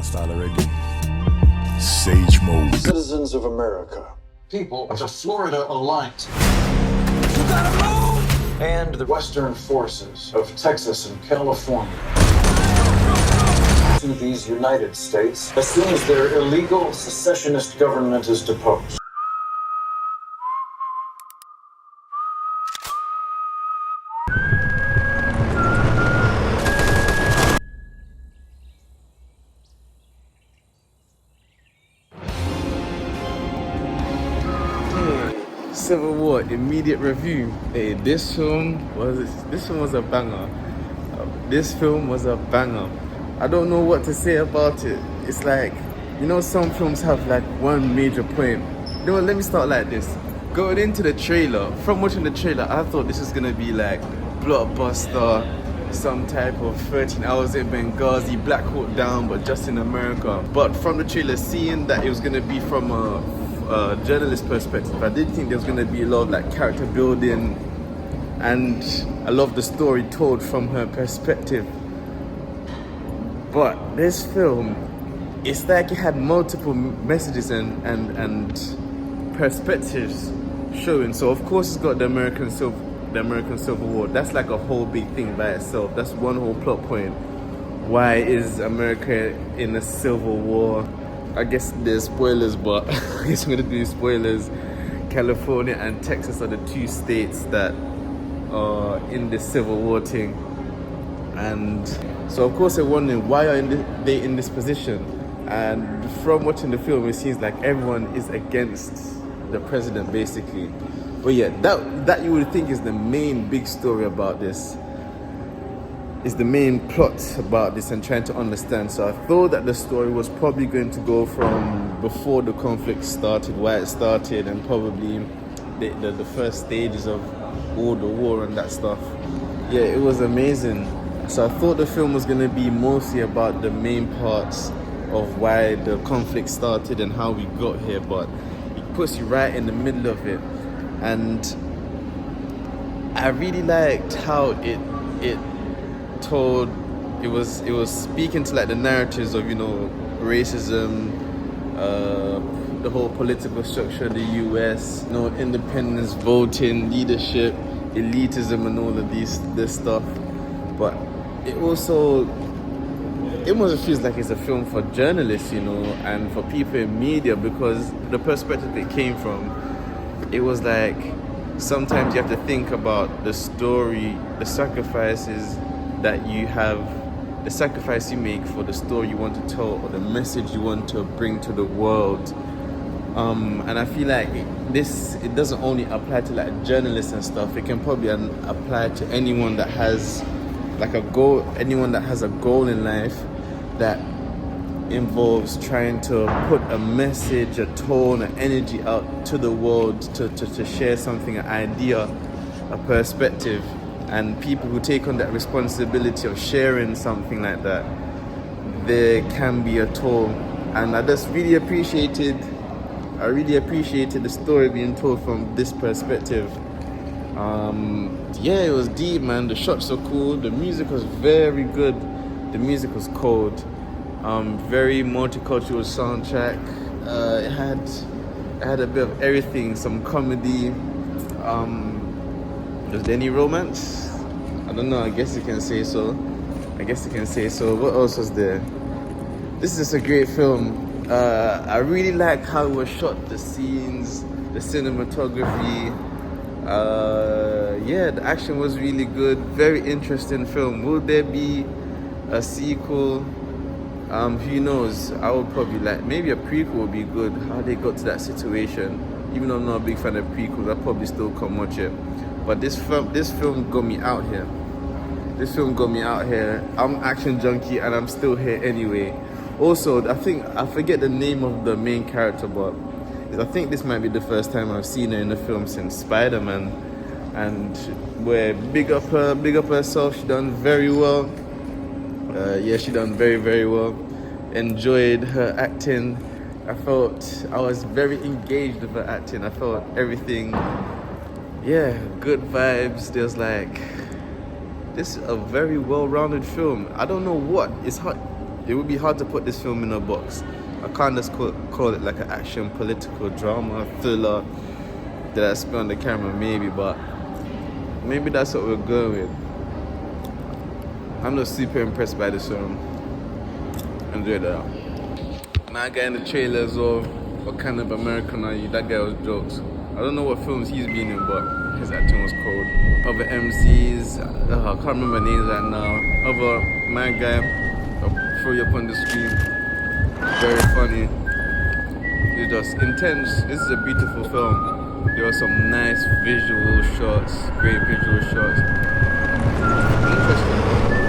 style already. Sage mode. Citizens of America. People of the Florida Alliance. And the Western forces of Texas and California. To these United States as soon as their illegal secessionist government is deposed. Civil War immediate review. Hey, this film was a banger. This film was a banger. I don't know what to say about it. It's like, you know, some films have like one major point. You know what, let me start like this. Going into the trailer, from watching the trailer, I thought this was gonna be like blockbuster, some type of 13 hours in Benghazi, Black Hawk Down, but just in America. But from the trailer, seeing that it was gonna be from a journalist perspective, I did think there was gonna be a lot of like character building, and I love the story told from her perspective. But this film, it's like it had multiple messages and perspectives showing. So of course it's got the American Civil War. That's like a whole big thing by itself. That's one whole plot point. Why is America in a civil war? I guess there's spoilers, but I guess I'm gonna do spoilers. California and Texas are the two states that are in the civil war thing. And so of course they're wondering why are they in this position. And from watching the film, it seems like everyone is against the president, basically. But yeah, that you would think is the main big story about this, is the main plot about this and trying to understand. So I thought that the story was probably going to go from before the conflict started, why it started, and probably the first stages of all the war and that stuff. Yeah, it was amazing. So I thought the film was going to be mostly about the main parts of why the conflict started and how we got here, but it puts you right in the middle of it. And I really liked how it was speaking to like the narratives of, you know, racism, the whole political structure of the US, you know, independence, voting, leadership, elitism, and all of this stuff. But it also feels like it's a film for journalists, you know, and for people in media, because the perspective it came from, it was like sometimes you have to think about the story, the sacrifices that you have, the sacrifice you make for the story you want to tell or the message you want to bring to the world. And I feel like it doesn't only apply to like journalists and stuff. It can probably apply to anyone that has like a goal, anyone that has a goal in life that involves trying to put a message, a tone, an energy out to the world to share something, an idea, a perspective. And people who take on that responsibility of sharing something like that, there can be a toll. And I just really appreciated the story being told from this perspective. Yeah, it was deep, man. The shots are cool. The music was very good. The music was cold. Very multicultural soundtrack. It had a bit of everything. Some comedy. Was there any romance? I don't know. I guess you can say so. What else was there? This is just a great film. I really like how it was shot. The scenes, the cinematography. Yeah, the action was really good. Very interesting film. Will there be a sequel? Who knows? I would probably like, maybe a prequel would be good. How they got to that situation. Even though I'm not a big fan of prequels, I'll probably still come watch it. But this film got me out here. I'm action junkie and I'm still here anyway. Also, I forget the name of the main character, but I think this might be the first time I've seen her in a film since Spider-Man. And where big up herself. She done very well. She done very, very well. Enjoyed her acting. I felt I was very engaged with her acting. I felt everything. Yeah, good vibes. There's like, this is a very well-rounded film. I don't know what. It's hard. it would be hard to put this film in a box. I can't just call it like an action, political drama, thriller that I spit on the camera, maybe, but maybe that's what we're going with. I'm not super impressed by this film. Enjoy that. My guy in the trailer as well, what kind of American are you? That guy was jokes. I don't know what films he's been in, but his acting was cold. Other MCs, I can't remember names right now. My guy, I'll throw you up on the screen. Very funny. It's just intense. This is a beautiful film. There are some nice visual shots, great visual shots. Interesting.